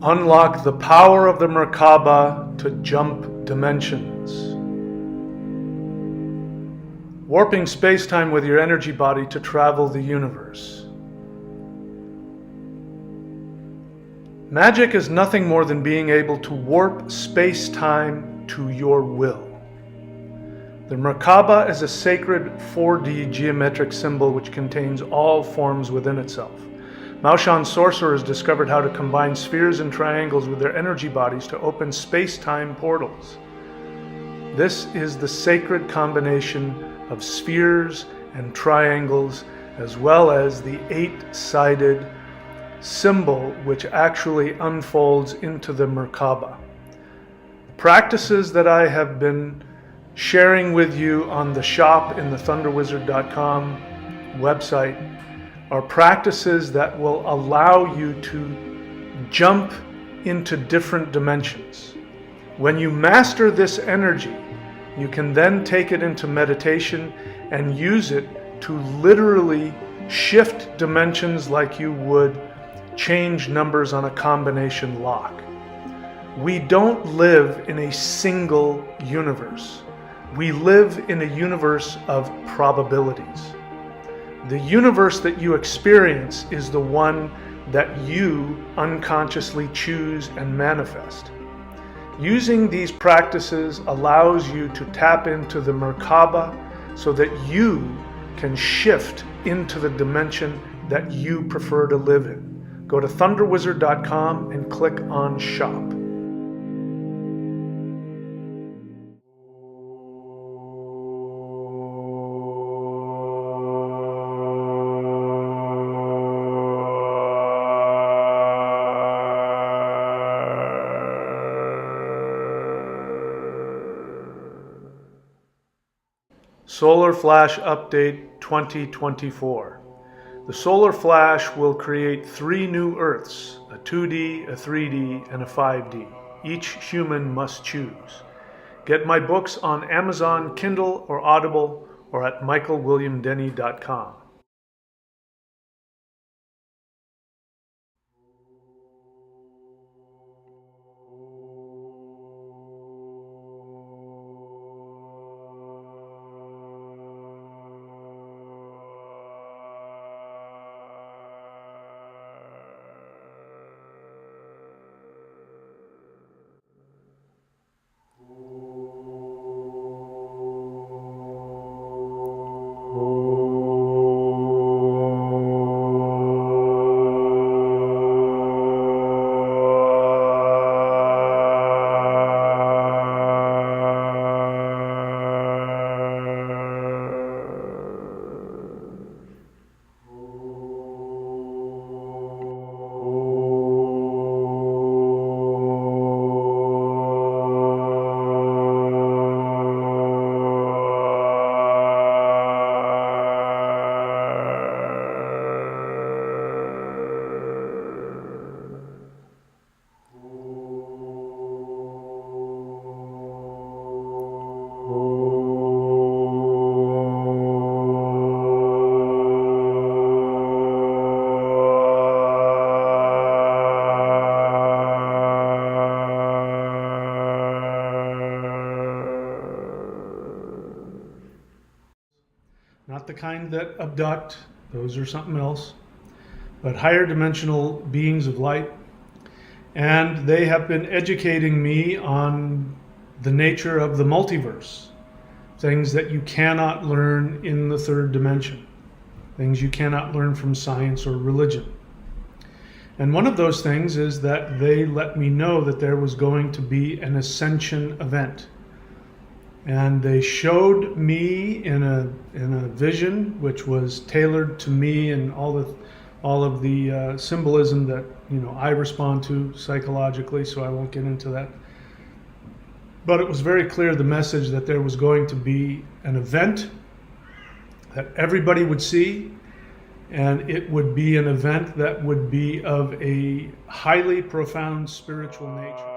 Unlock the power of the Merkaba to jump dimensions. Warping space-time with your energy body to travel the universe. Magic is nothing more than being able to warp space-time to your will. The Merkaba is a sacred 4D geometric symbol which contains all forms within itself. Maoshan sorcerers discovered how to combine spheres and triangles with their energy bodies to open space-time portals. This is the sacred combination of spheres and triangles, as well as the 8-sided symbol which actually unfolds into the Merkaba. The practices that I have been sharing with you on the shop in the thunderwizard.com website are practices that will allow you to jump into different dimensions. When you master this energy, you can then take it into meditation and use it to literally shift dimensions like you would change numbers on a combination lock. We don't live in a single universe. We live in a universe of probabilities. The universe that you experience is the one that you unconsciously choose and manifest. Using these practices allows you to tap into the Merkaba so that you can shift into the dimension that you prefer to live in. Go to thunderwizard.com and click on Shop. Solar Flash Update 2024. The Solar Flash will create 3 new Earths, a 2D, a 3D, and a 5D. Each human must choose. Get my books on Amazon, Kindle, or Audible, or at michaelwilliamdenny.com. Not the kind that abduct, those are something else, but higher dimensional beings of light. And they have been educating me on the nature of the multiverse, things that you cannot learn in the third dimension, things you cannot learn from science or religion. And one of those things is that they let me know that there was going to be an ascension event. And they showed me in a vision which was tailored to me and all of the symbolism that I respond to psychologically, so I won't get into that. But it was very clear, the message, that there was going to be an event that everybody would see, and it would be an event that would be of a highly profound spiritual nature.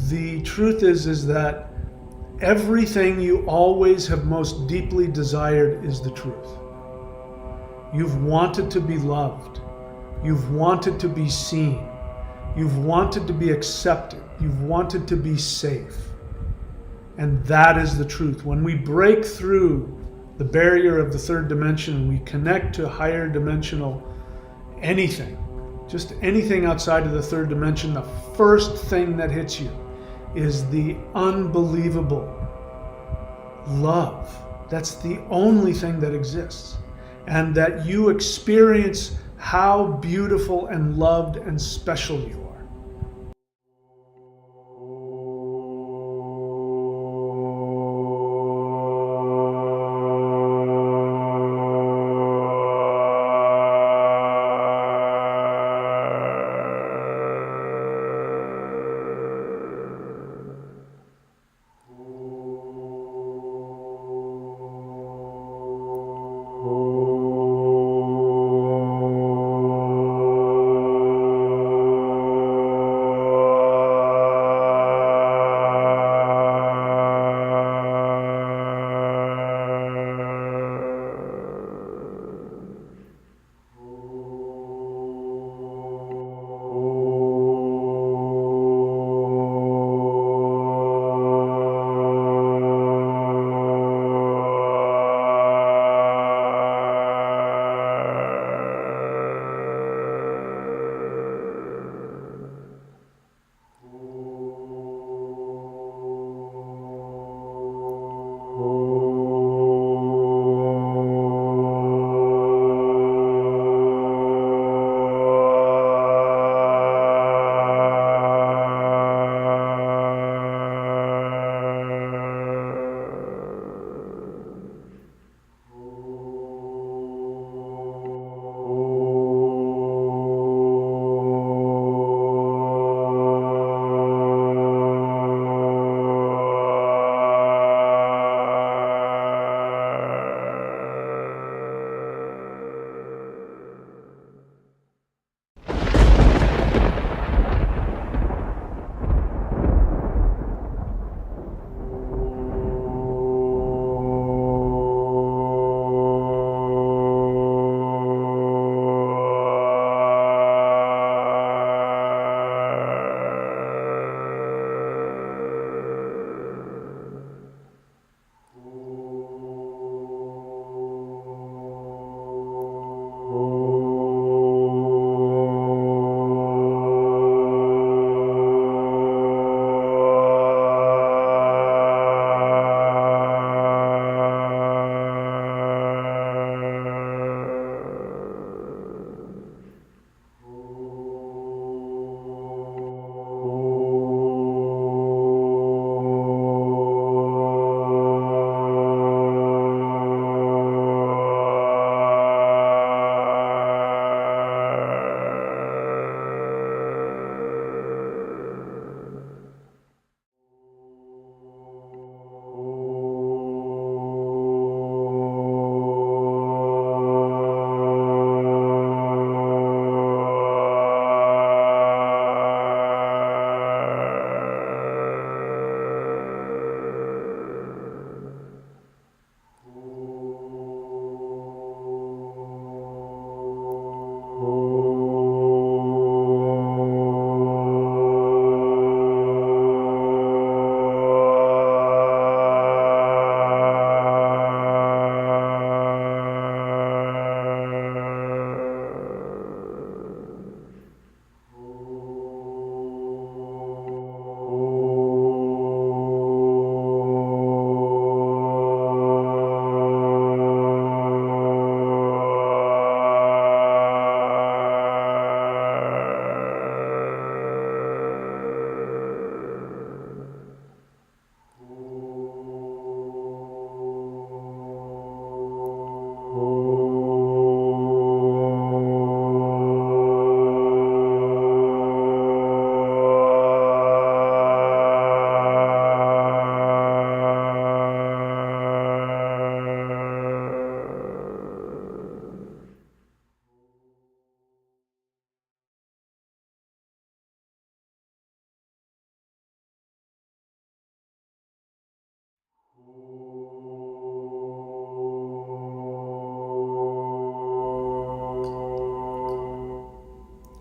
The truth is that everything you always have most deeply desired is the truth. You've wanted to be loved. You've wanted to be seen. You've wanted to be accepted. You've wanted to be safe. And that is the truth. When we break through the barrier of the third dimension, we connect to higher dimensional anything, just anything outside of the third dimension, the first thing that hits you is the unbelievable love. That's the only thing that exists. And that you experience how beautiful and loved and special you are.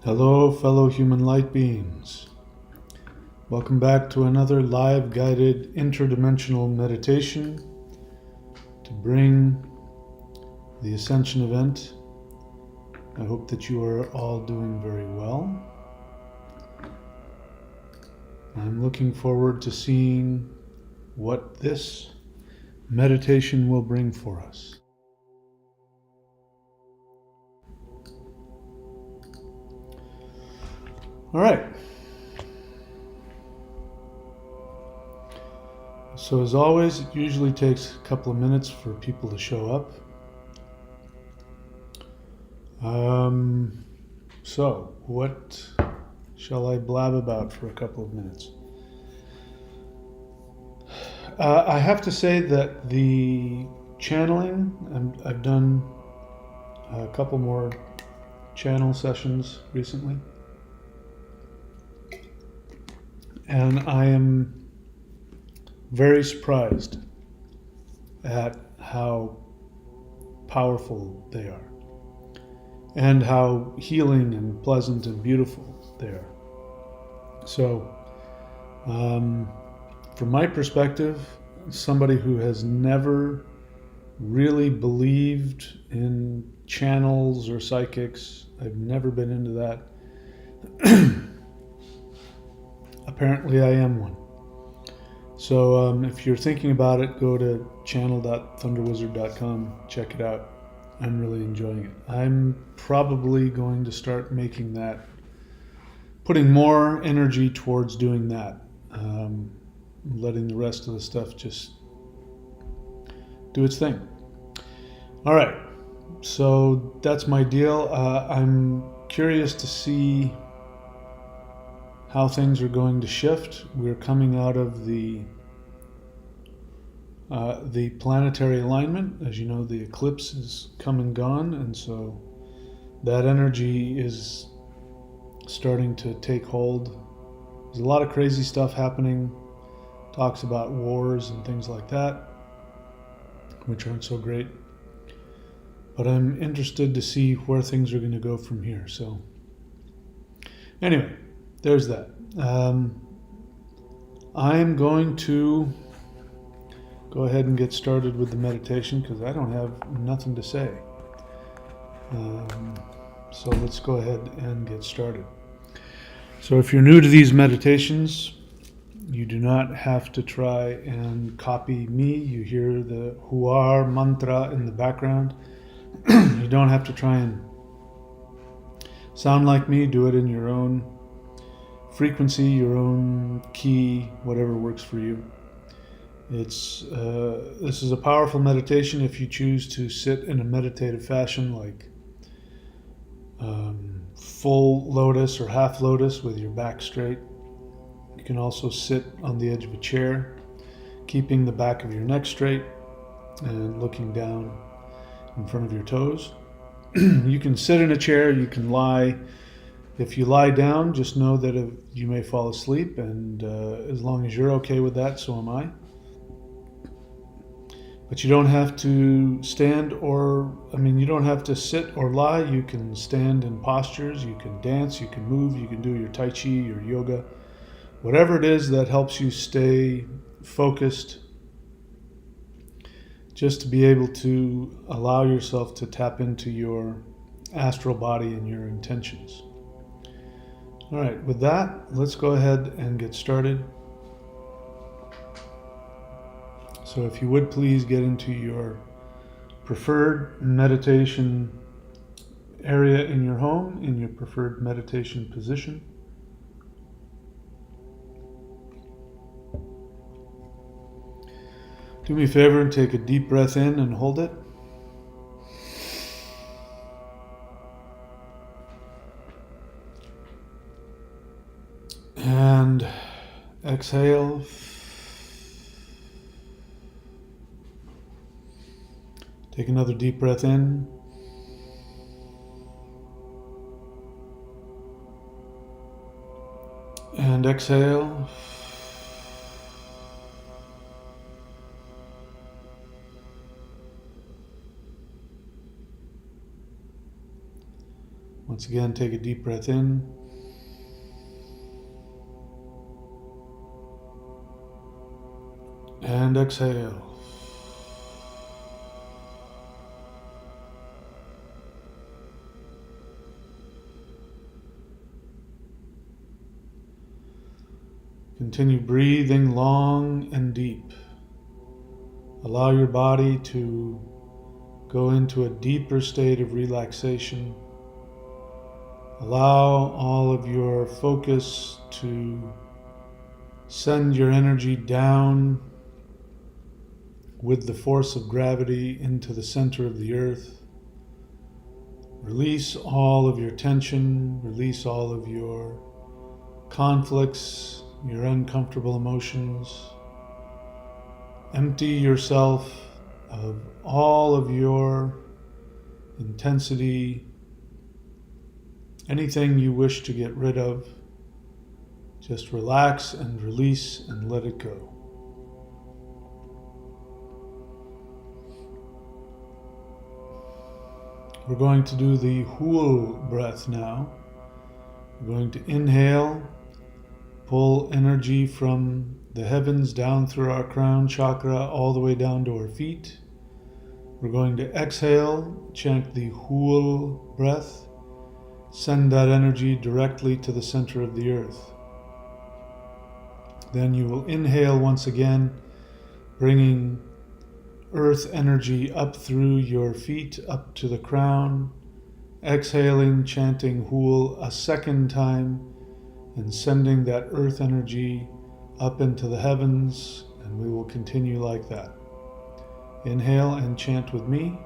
Hello, fellow human light beings. Welcome back to another live guided interdimensional meditation to bring the Ascension event. I hope that you are all doing very well. I'm looking forward to seeing what this meditation will bring for us. All right. So as always, it usually takes a couple of minutes for people to show up. So what shall I blab about for a couple of minutes? I have to say that the channeling, I've done a couple more channel sessions recently. And I am very surprised at how powerful they are and how healing and pleasant and beautiful they are. So, from my perspective, somebody who has never really believed in channels or psychics, I've never been into that. Apparently I am one. So if you're thinking about it, go to channel.thunderwizard.com, check it out. I'm really enjoying it. I'm probably going to start making that, putting more energy towards doing that. Letting the rest of the stuff just do its thing. All right, so that's my deal. I'm curious to see how things are going to shift. We're coming out of the planetary alignment. As you know, the eclipse is come and gone, and so that energy is starting to take hold. There's a lot of crazy stuff happening. Talks about wars and things like that, which aren't so great. But I'm interested to see where things are going to go from here. So anyway, there's that. I'm going to go ahead and get started with the meditation because I don't have nothing to say. So let's go ahead and get started. So if you're new to these meditations, you do not have to try and copy me. You hear the Huar mantra in the background. You don't have to try and sound like me. Do it in your own frequency, your own key, whatever works for you. This is a powerful meditation if you choose to sit in a meditative fashion, like full lotus or half lotus with your back straight. You can also sit on the edge of a chair, keeping the back of your neck straight and looking down in front of your toes. You can sit in a chair, you can lie. If you lie down, just know that you may fall asleep, and as long as you're okay with that, so am I. But you don't have to stand you don't have to sit or lie. You can stand in postures, you can dance, you can move, you can do your Tai Chi, your yoga, whatever it is that helps you stay focused, just to be able to allow yourself to tap into your astral body and your intentions. All right, with that, let's go ahead and get started. So if you would please get into your preferred meditation area in your home, in your preferred meditation position. Do me a favor and take a deep breath in and hold it. And exhale. Take another deep breath in. And exhale. Once again, take a deep breath in. And exhale. Continue breathing long and deep. Allow your body to go into a deeper state of relaxation. Allow all of your focus to send your energy down with the force of gravity into the center of the earth. Release all of your tension, release all of your conflicts, your uncomfortable emotions. Empty yourself of all of your intensity, anything you wish to get rid of. Just relax and release and let it go. We're going to do the whole breath now. We're going to inhale, pull energy from the heavens down through our crown chakra all the way down to our feet. We're going to exhale, chant the whole breath, send that energy directly to the center of the earth. Then you will inhale once again, bringing earth energy up through your feet, up to the crown. Exhaling, chanting Hul a second time, and sending that earth energy up into the heavens, and we will continue like that. Inhale and chant with me.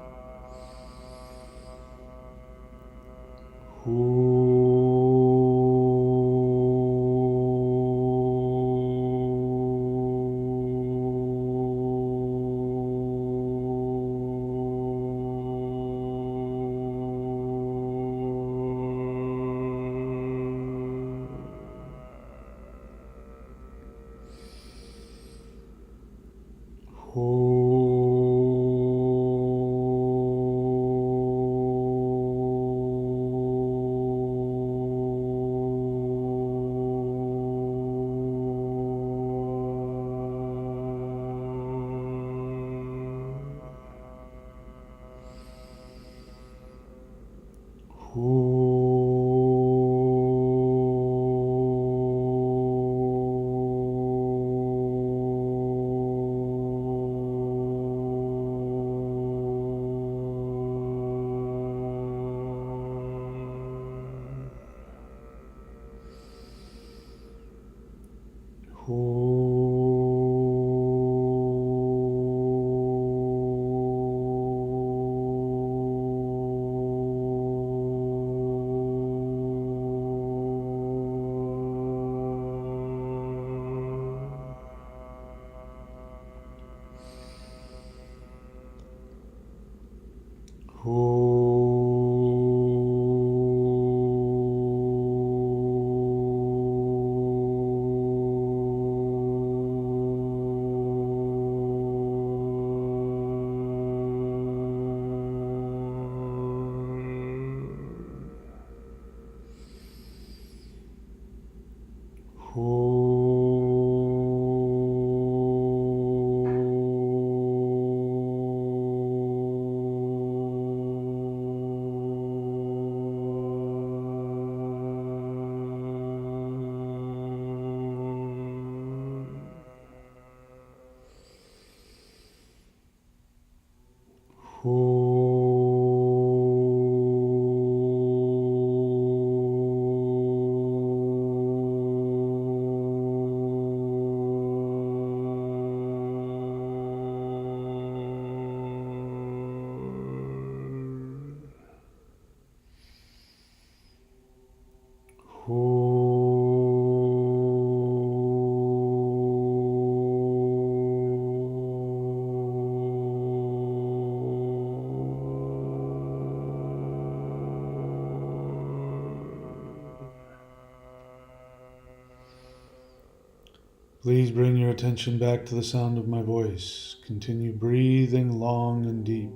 Please bring your attention back to the sound of my voice. Continue breathing long and deep.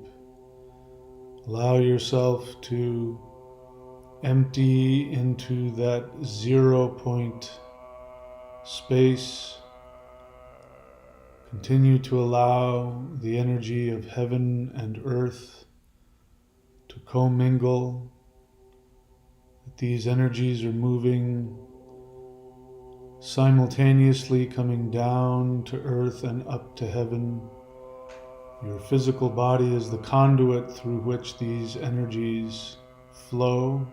Allow yourself to empty into that 0 point space. Continue to allow the energy of heaven and earth to commingle. These energies are moving simultaneously, coming down to earth and up to heaven. Your physical body is the conduit through which these energies flow.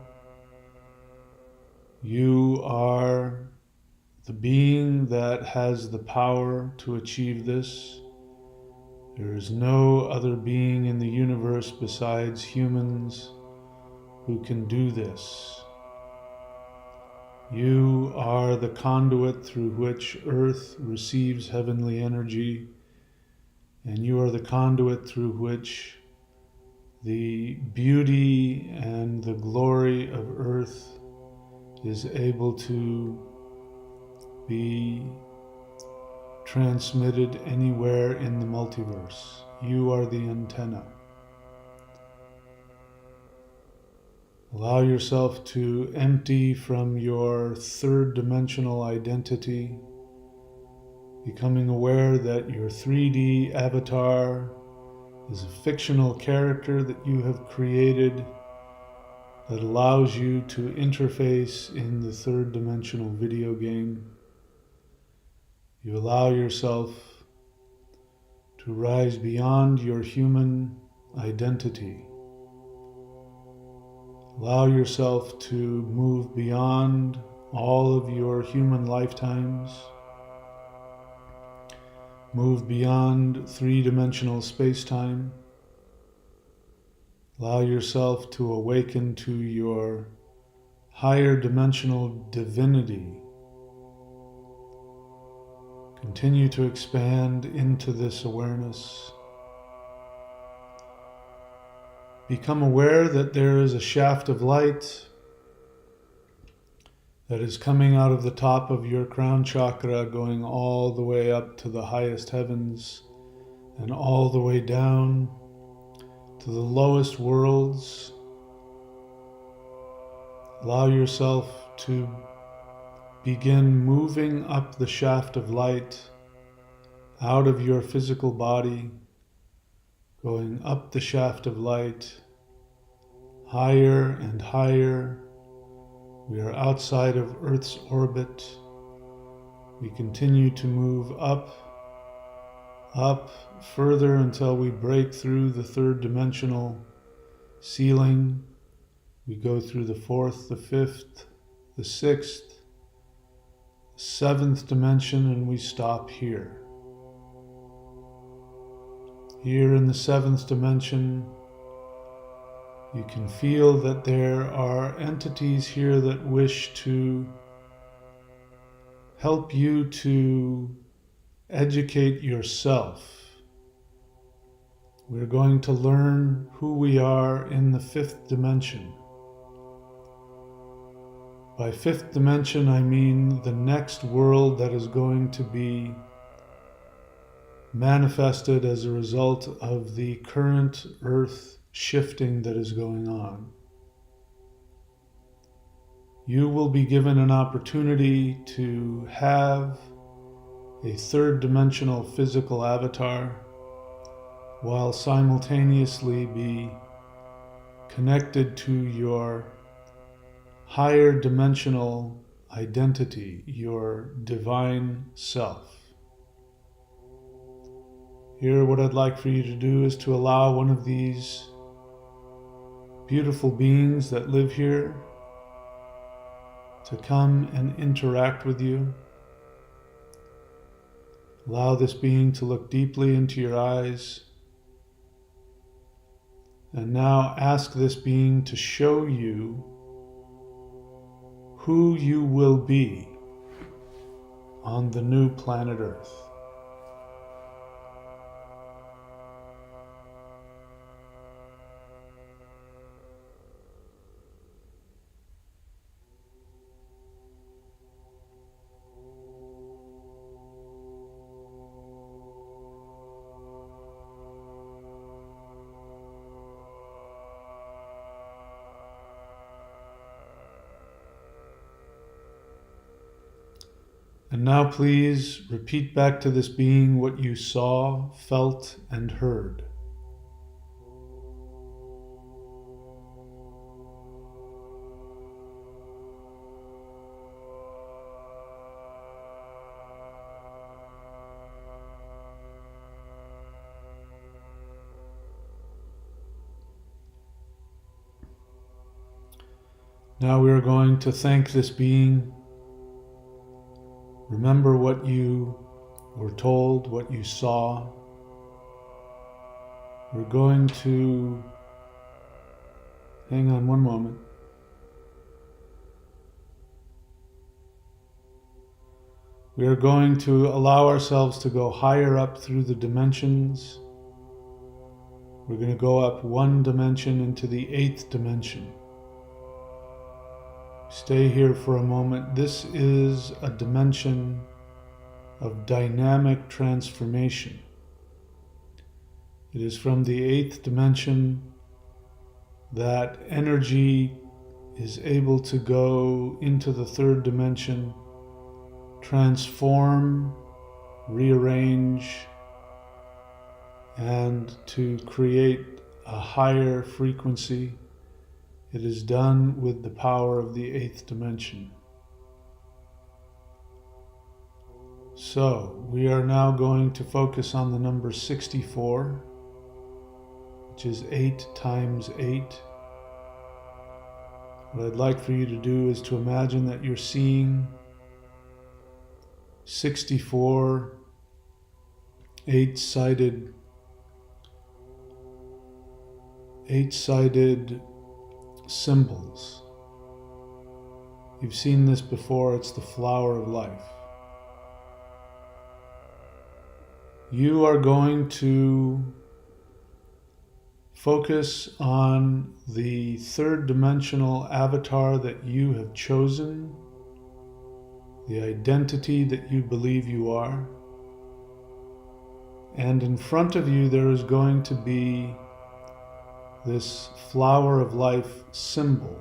You are the being that has the power to achieve this. There is no other being in the universe besides humans who can do this. You are the conduit through which earth receives heavenly energy, and you are the conduit through which the beauty and the glory of earth is able to be transmitted anywhere in the multiverse. You are the antenna. Allow yourself to empty from your third dimensional identity, becoming aware that your 3D avatar is a fictional character that you have created that allows you to interface in the third dimensional video game. You allow yourself to rise beyond your human identity. Allow yourself to move beyond all of your human lifetimes. Move beyond three-dimensional space-time. Allow yourself to awaken to your higher dimensional divinity. Continue to expand into this awareness. Become aware that there is a shaft of light that is coming out of the top of your crown chakra, going all the way up to the highest heavens and all the way down to the lowest worlds. Allow yourself to begin moving up the shaft of light out of your physical body, going up the shaft of light, higher and higher. We are outside of Earth's orbit. We continue to move up, further until we break through the third dimensional ceiling. We go through the fourth, the fifth, the sixth, the seventh dimension, and we stop here. Here in the seventh dimension, you can feel that there are entities here that wish to help you to educate yourself. We're going to learn who we are in the fifth dimension. By fifth dimension, I mean the next world that is going to be manifested as a result of the current earth shifting that is going on. You will be given an opportunity to have a third dimensional physical avatar while simultaneously be connected to your higher dimensional identity, your divine self. Here, what I'd like for you to do is to allow one of these beautiful beings that live here to come and interact with you. Allow this being to look deeply into your eyes. And now ask this being to show you who you will be on the new planet Earth. And now please repeat back to this being what you saw, felt, and heard. Now we are going to thank this being. Remember what you were told, what you saw. We're going to, hang on one moment. We are going to allow ourselves to go higher up through the dimensions. We're going to go up one dimension into the 8th dimension. Stay here for a moment. This is a dimension of dynamic transformation. It is from the 8th dimension that energy is able to go into the 3rd dimension, transform, rearrange, and to create a higher frequency. It is done with the power of the 8th dimension. So, we are now going to focus on the number 64, which is 8 times 8. What I'd like for you to do is to imagine that you're seeing 64 eight-sided symbols. You've seen this before. It's the flower of life. You are going to focus on the 3rd dimensional avatar that you have chosen, the identity that you believe you are. And in front of you there is going to be this flower of life symbol.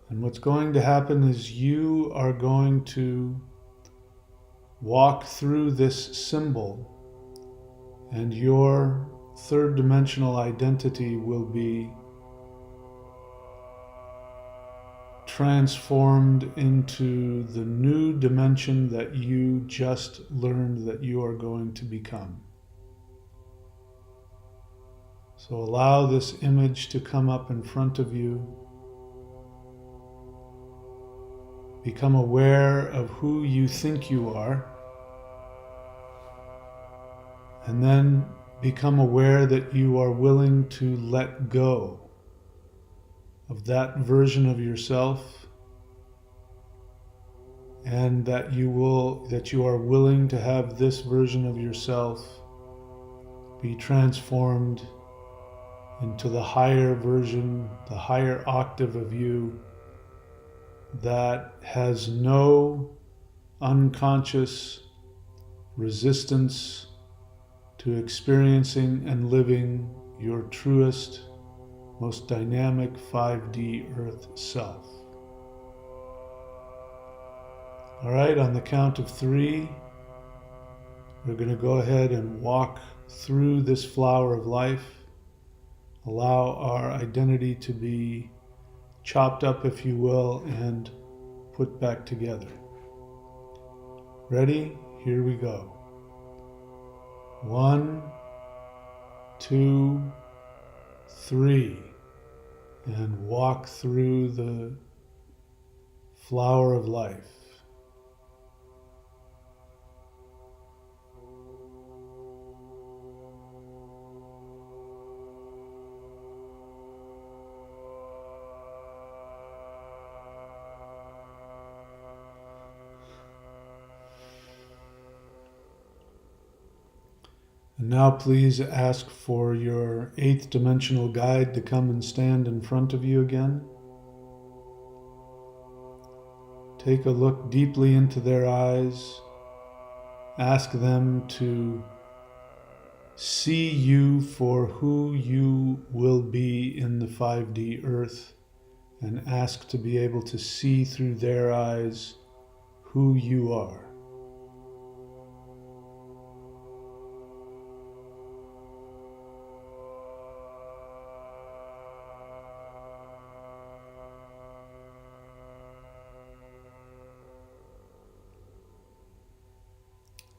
And what's going to happen is you are going to walk through this symbol, and your 3rd dimensional identity will be transformed into the new dimension that you just learned that you are going to become. So allow this image to come up in front of you. Become aware of who you think you are, and then become aware that you are willing to let go of that version of yourself, and that you are willing to have this version of yourself be transformed into the higher version, the higher octave of you that has no unconscious resistance to experiencing and living your truest, most dynamic 5D Earth self. All right, on the count of 3, we're going to go ahead and walk through this flower of life. Allow our identity to be chopped up, if you will, and put back together. Ready? Here we go. 1, 2, 3, and walk through the flower of life. And now please ask for your 8th dimensional guide to come and stand in front of you again. Take a look deeply into their eyes. Ask them to see you for who you will be in the 5D Earth, and ask to be able to see through their eyes who you are.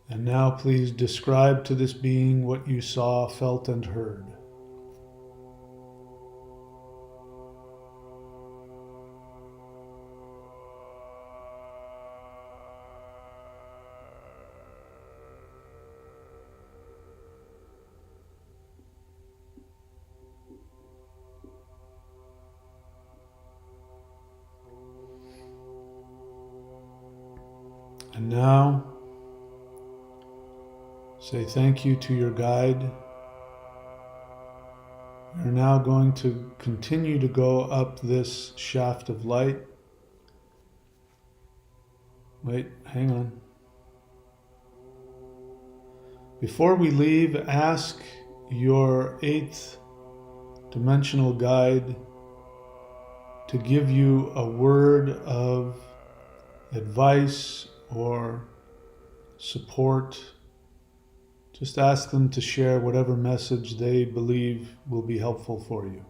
And now please describe to this being what you saw, felt, and heard. And now, say thank you to your guide. You're now going to continue to go up this shaft of light. Wait, hang on. Before we leave, ask your 8th dimensional guide to give you a word of advice or support. Just ask them to share whatever message they believe will be helpful for you.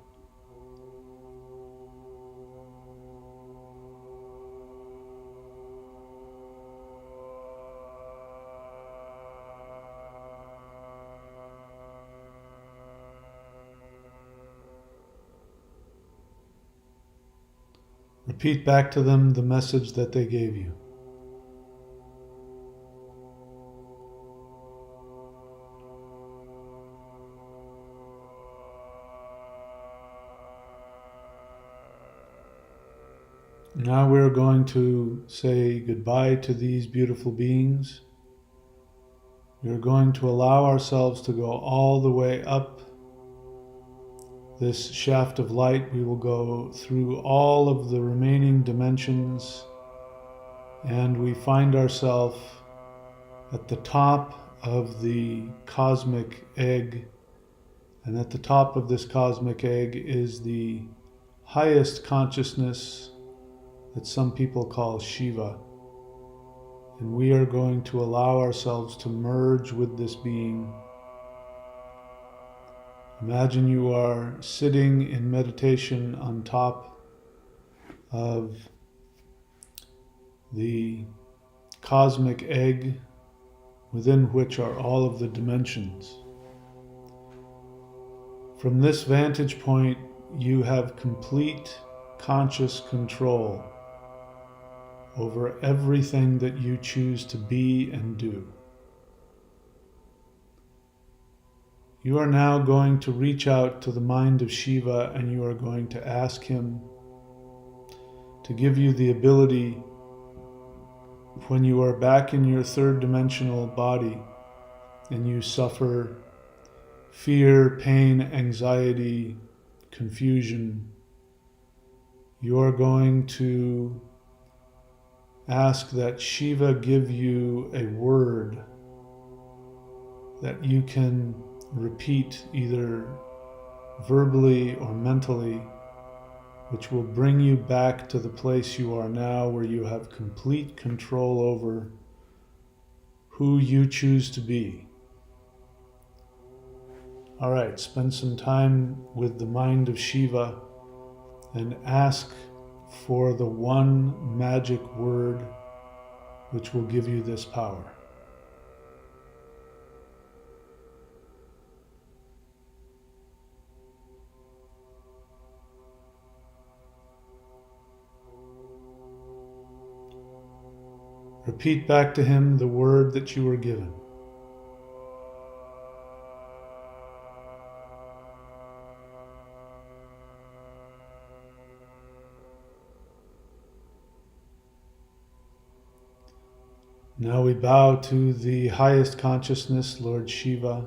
Repeat back to them the message that they gave you. Now we're going to say goodbye to these beautiful beings. We're going to allow ourselves to go all the way up this shaft of light. We will go through all of the remaining dimensions, and we find ourselves at the top of the cosmic egg. And at the top of this cosmic egg is the highest consciousness that some people call Shiva. And we are going to allow ourselves to merge with this being. Imagine you are sitting in meditation on top of the cosmic egg within which are all of the dimensions. From this vantage point, you have complete conscious control over everything that you choose to be and do. You are now going to reach out to the mind of Shiva, and you are going to ask him to give you the ability, when you are back in your 3rd dimensional body and you suffer fear, pain, anxiety, confusion, you are going to ask that Shiva give you a word that you can repeat either verbally or mentally, which will bring you back to the place you are now, where you have complete control over who you choose to be. All right, spend some time with the mind of Shiva and ask for the one magic word which will give you this power. Repeat back to him the word that you were given. Now we bow to the highest consciousness, Lord Shiva.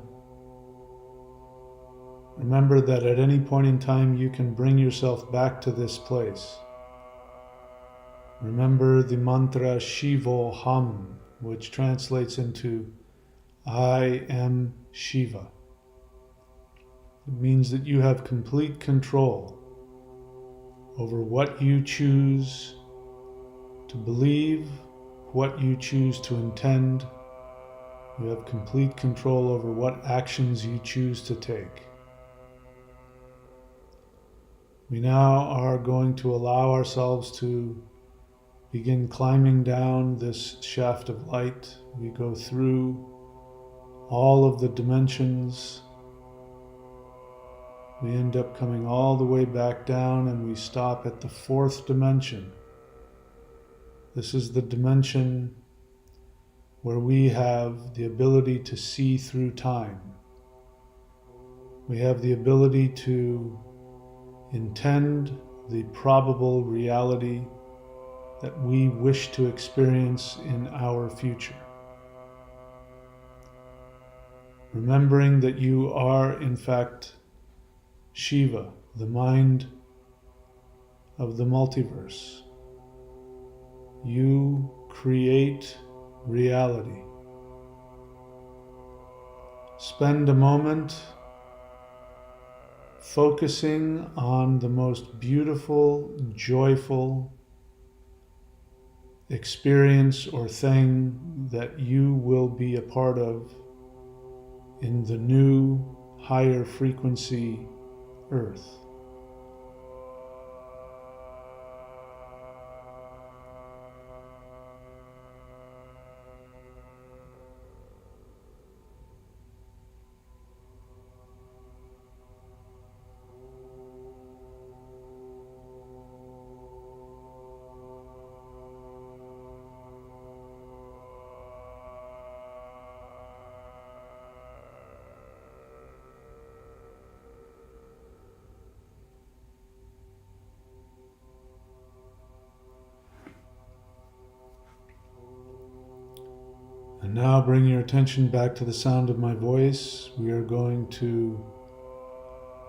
Remember that at any point in time you can bring yourself back to this place. Remember the mantra Shivoham, which translates into I am Shiva. It means that you have complete control over what you choose to believe, what you choose to intend. You have complete control over what actions you choose to take. We now are going to allow ourselves to begin climbing down this shaft of light. We go through all of the dimensions. We end up coming all the way back down, and we stop at the fourth dimension. This is the dimension where we have the ability to see through time. We have the ability to intend the probable reality that we wish to experience in our future. Remembering that you are, in fact, Shiva, the mind of the multiverse. You create reality. Spend a moment focusing on the most beautiful, joyful experience or thing that you will be a part of in the new, higher frequency Earth. And now bring your attention back to the sound of my voice. We are going to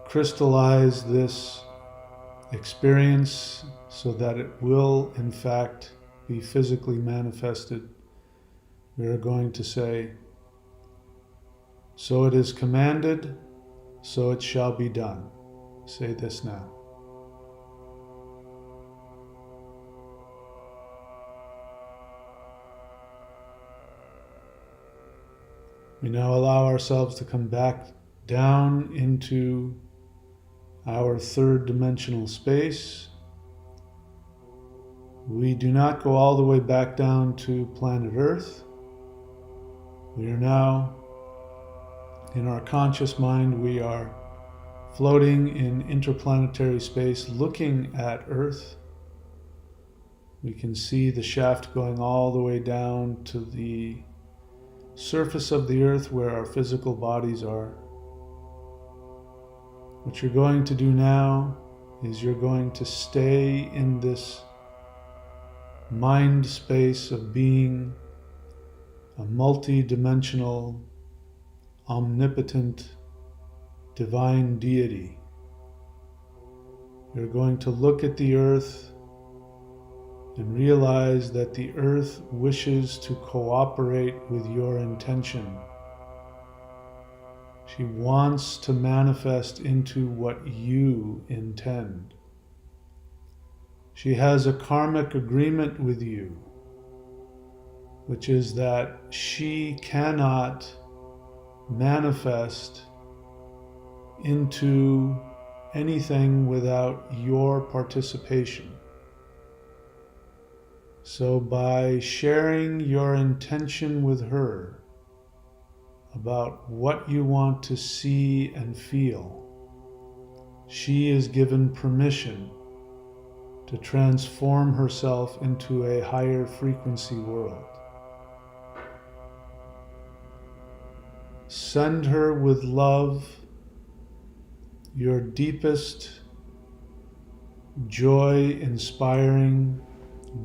crystallize this experience so that it will, in fact, be physically manifested. We are going to say, "So it is commanded, so it shall be done." Say this now. We now allow ourselves to come back down into our third dimensional space. We do not go all the way back down to planet Earth. We are now, in our conscious mind, we are floating in interplanetary space looking at Earth. We can see the shaft going all the way down to the surface of the Earth where our physical bodies are. What you're going to do now is you're going to stay in this mind space of being a multi-dimensional, omnipotent, divine deity. You're going to look at the Earth and realize that the Earth wishes to cooperate with your intention. She wants to manifest into what you intend. She has a karmic agreement with you, which is that she cannot manifest into anything without your participation. So by sharing your intention with her about what you want to see and feel, she is given permission to transform herself into a higher frequency world. Send her with love your deepest, joy-inspiring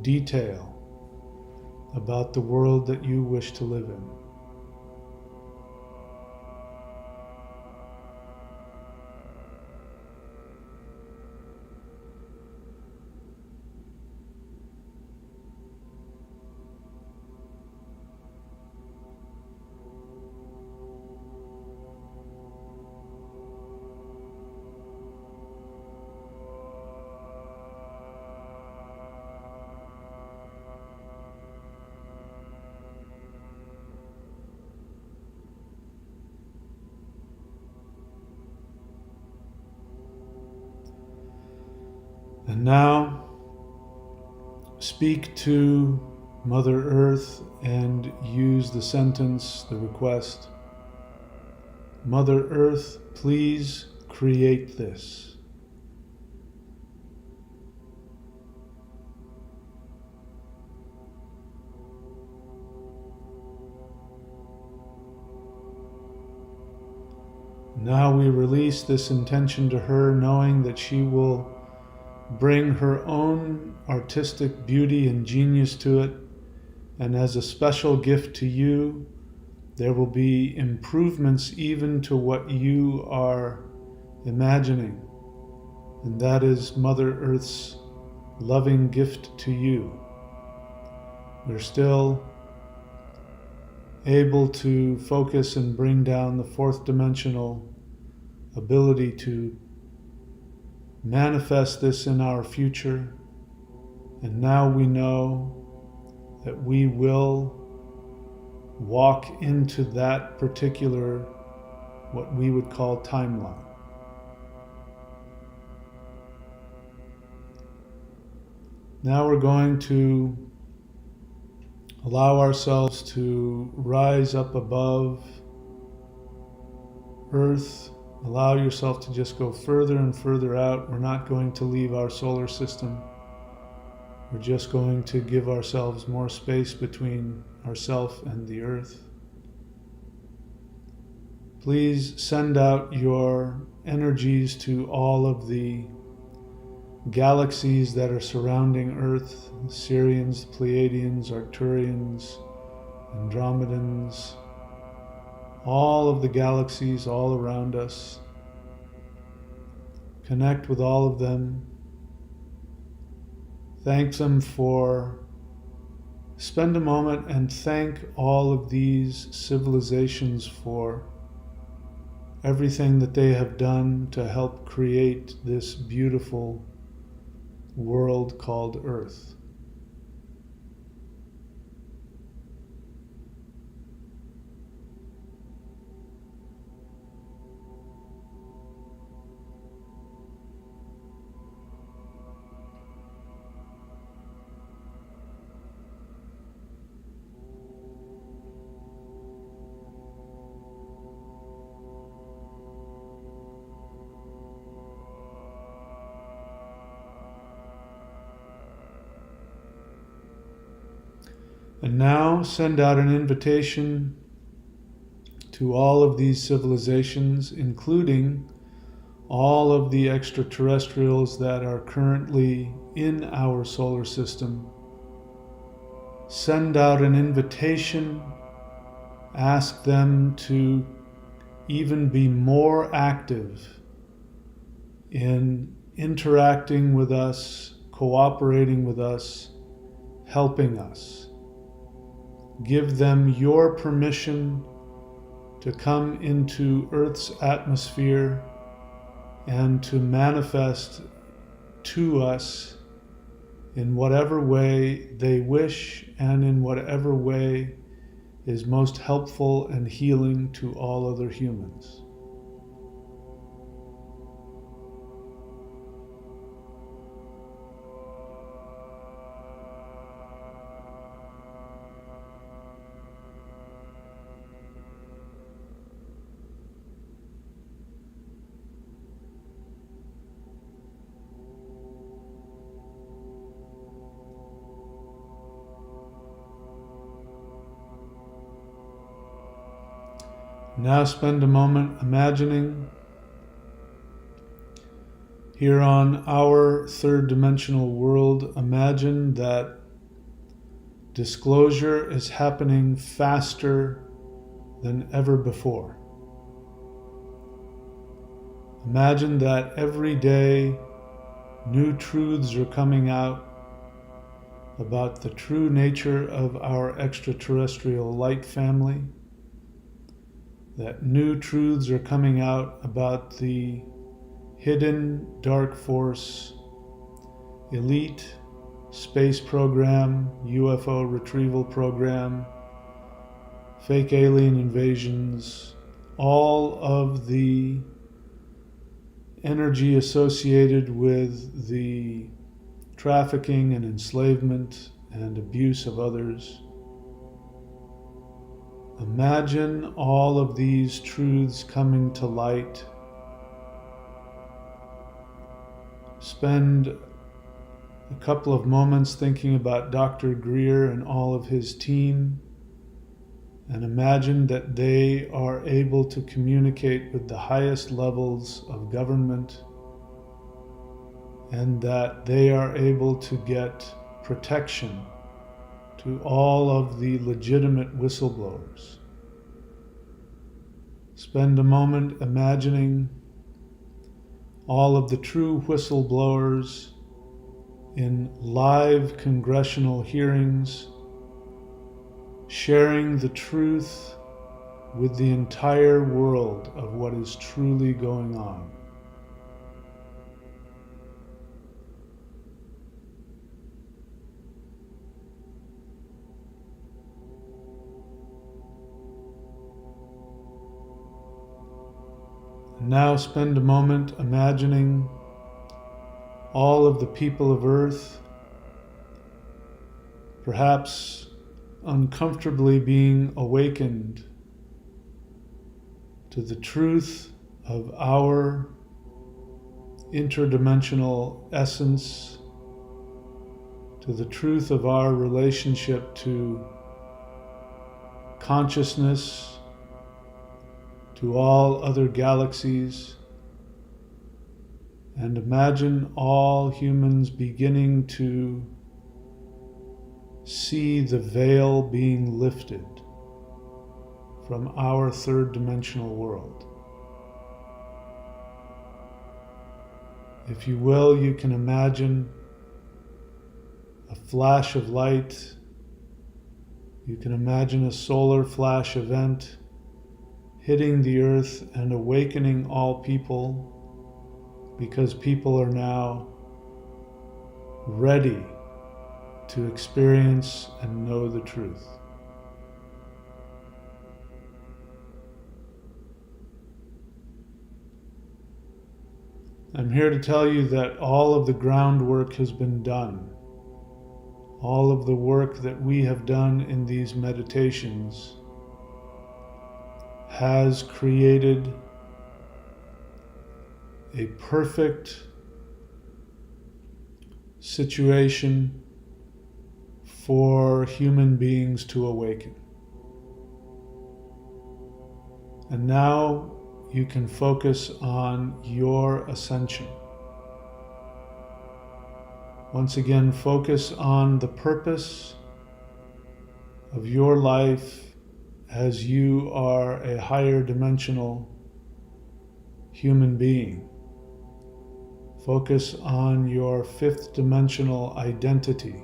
detail about the world that you wish to live in. And now, speak to Mother Earth and use the sentence, the request, Mother Earth, please create this. Now we release this intention to her, knowing that she will bring her own artistic beauty and genius to it, and as a special gift to you, there will be improvements even to what you are imagining, and that is Mother Earth's loving gift to you. We're still able to focus and bring down the fourth dimensional ability to manifest this in our future. And now we know that we will walk into that particular, what we would call, timeline. Now we're going to allow ourselves to rise up above Earth. Allow yourself to just go further and further out. We're not going to leave our solar system. We're just going to give ourselves more space between ourselves and the Earth. Please send out your energies to all of the galaxies that are surrounding Earth, the Sirians, the Pleiadians, Arcturians, Andromedans, all of the galaxies all around us. Connect with all of them. Thank them for, spend a moment and thank all of these civilizations for everything that they have done to help create this beautiful world called Earth. And now send out an invitation to all of these civilizations, including all of the extraterrestrials that are currently in our solar system. Send out an invitation, ask them to even be more active in interacting with us, cooperating with us, helping us. Give them your permission to come into Earth's atmosphere and to manifest to us in whatever way they wish and in whatever way is most helpful and healing to all other humans. Now spend a moment imagining here on our third dimensional world, imagine that disclosure is happening faster than ever before. Imagine that every day new truths are coming out about the true nature of our extraterrestrial light family, that new truths are coming out about the hidden dark force, elite space program, UFO retrieval program, fake alien invasions, all of the energy associated with the trafficking and enslavement and abuse of others. Imagine all of these truths coming to light. Spend a couple of moments thinking about Dr. Greer and all of his team, and imagine that they are able to communicate with the highest levels of government, and that they are able to get protection to all of the legitimate whistleblowers. Spend a moment imagining all of the true whistleblowers in live congressional hearings, sharing the truth with the entire world of what is truly going on. And now spend a moment imagining all of the people of Earth, perhaps uncomfortably being awakened to the truth of our interdimensional essence, to the truth of our relationship to consciousness, to all other galaxies, and imagine all humans beginning to see the veil being lifted from our third dimensional world. If you will, you can imagine a flash of light. You can imagine a solar flash event hitting the earth and awakening all people, because people are now ready to experience and know the truth. I'm here to tell you that all of the groundwork has been done. All of the work that we have done in these meditations has created a perfect situation for human beings to awaken. And now you can focus on your ascension. Once again, focus on the purpose of your life as you are a higher dimensional human being. Focus on your fifth dimensional identity,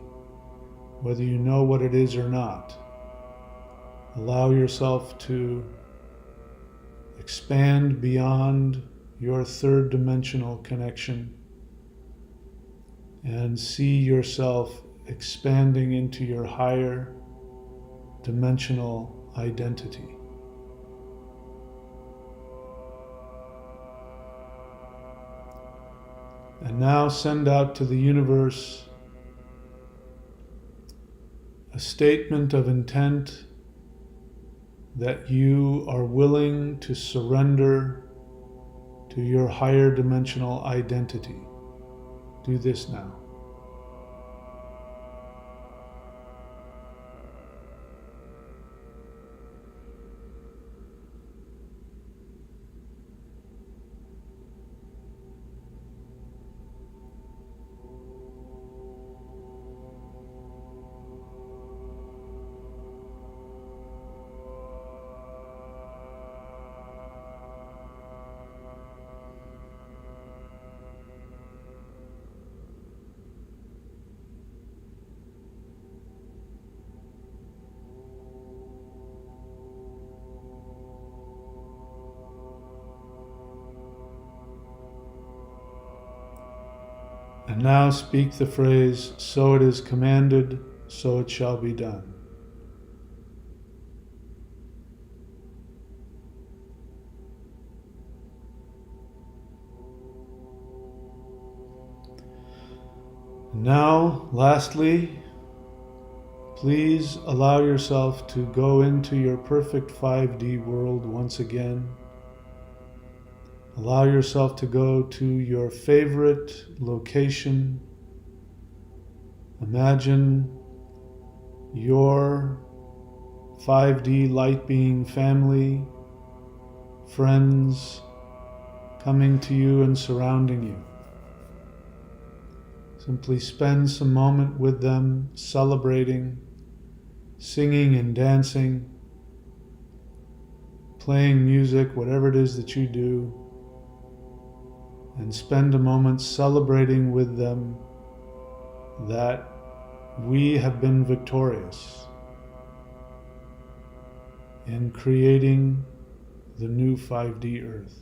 whether you know what it is or not. Allow yourself to expand beyond your third dimensional connection and see yourself expanding into your higher dimensional identity. And now send out to the universe a statement of intent that you are willing to surrender to your higher dimensional identity. Do this now. And now speak the phrase, "So it is commanded, so it shall be done." Now, lastly, please allow yourself to go into your perfect 5D world once again. Allow yourself to go to your favorite location. Imagine your 5D light being family, friends coming to you and surrounding you. Simply spend some moment with them, celebrating, singing and dancing, playing music, whatever it is that you do, and spend a moment celebrating with them that we have been victorious in creating the new 5D Earth.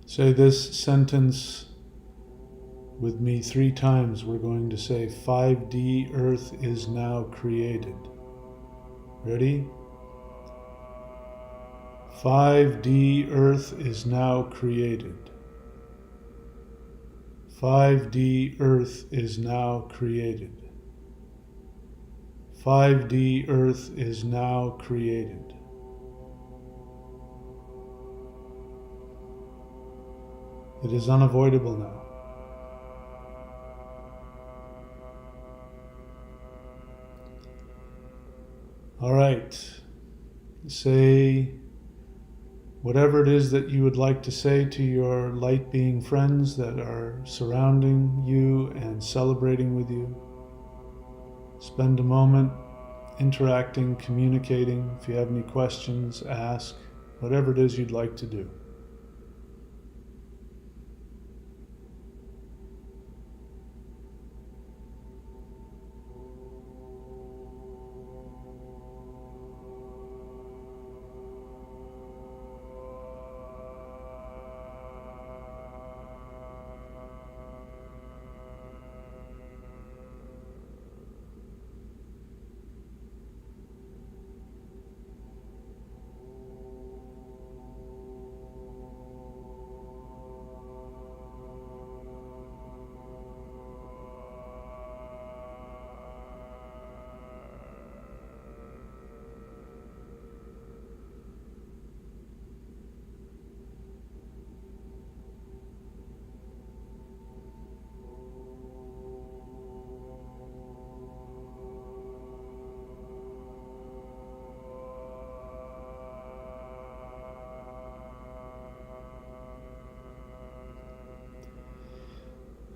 Say this sentence with me 3 times. We're going to say 5D Earth is now created. Ready? 5D Earth is now created. 5D Earth is now created. 5D Earth is now created. It is unavoidable now. All right. Say whatever it is that you would like to say to your light being friends that are surrounding you and celebrating with you. Spend a moment interacting, communicating. If you have any questions, ask. Whatever it is you'd like to do.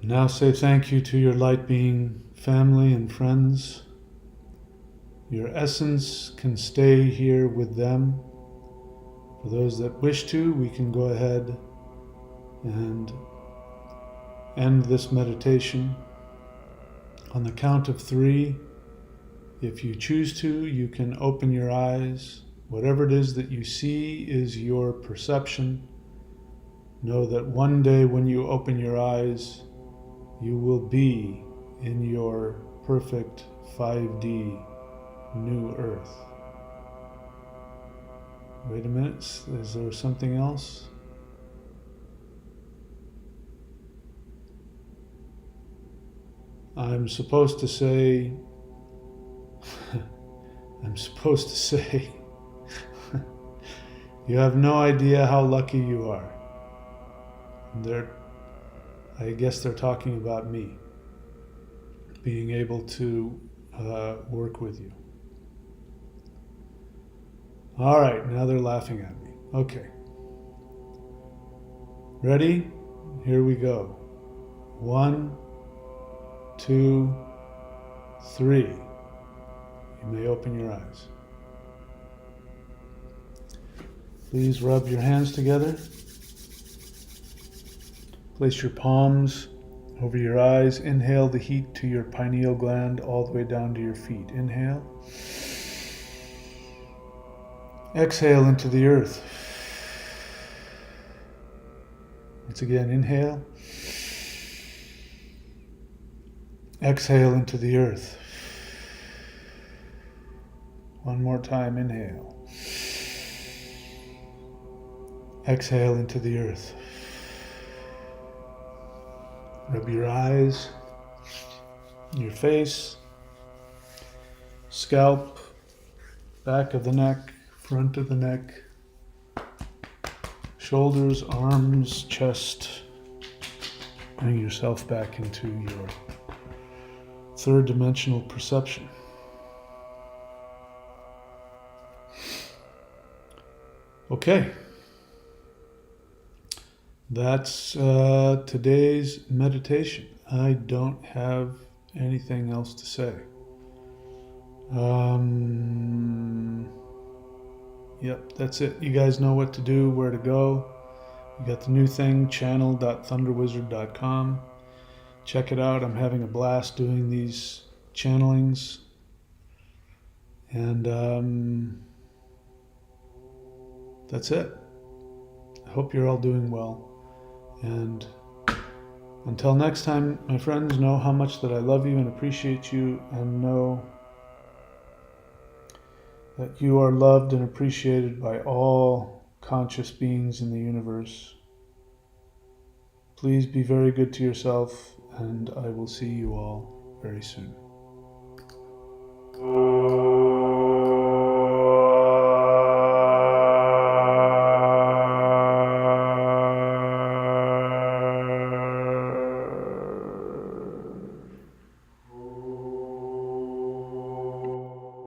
Now say thank you to your light being family and friends. Your essence can stay here with them. For those that wish to, we can go ahead and end this meditation. On the count of 3, if you choose to, you can open your eyes. Whatever it is that you see is your perception. Know that one day when you open your eyes, you will be in your perfect 5D new Earth. Wait a minute, is there something else? I'm supposed to say, you have no idea how lucky you are. I guess they're talking about me being able to work with you. All right, now they're laughing at me. Okay. Ready? Here we go. 1, 2, 3. You may open your eyes. Please rub your hands together. Place your palms over your eyes. Inhale the heat to your pineal gland all the way down to your feet. Inhale. Exhale into the earth. Once again, inhale. Exhale into the earth. One more time, inhale. Exhale into the earth. Rub your eyes, your face, scalp, back of the neck, front of the neck, shoulders, arms, chest. Bring yourself back into your third dimensional perception. Okay. That's today's meditation. I don't have anything else to say. Yep, that's it. You guys know what to do, where to go. You got the new thing, channel.thunderwizard.com. Check it out. I'm having a blast doing these channelings. And that's it. I hope you're all doing well. And until next time, my friends, know how much that I love you and appreciate you, and know that you are loved and appreciated by all conscious beings in the universe. Please be very good to yourself, and I will see you all very soon.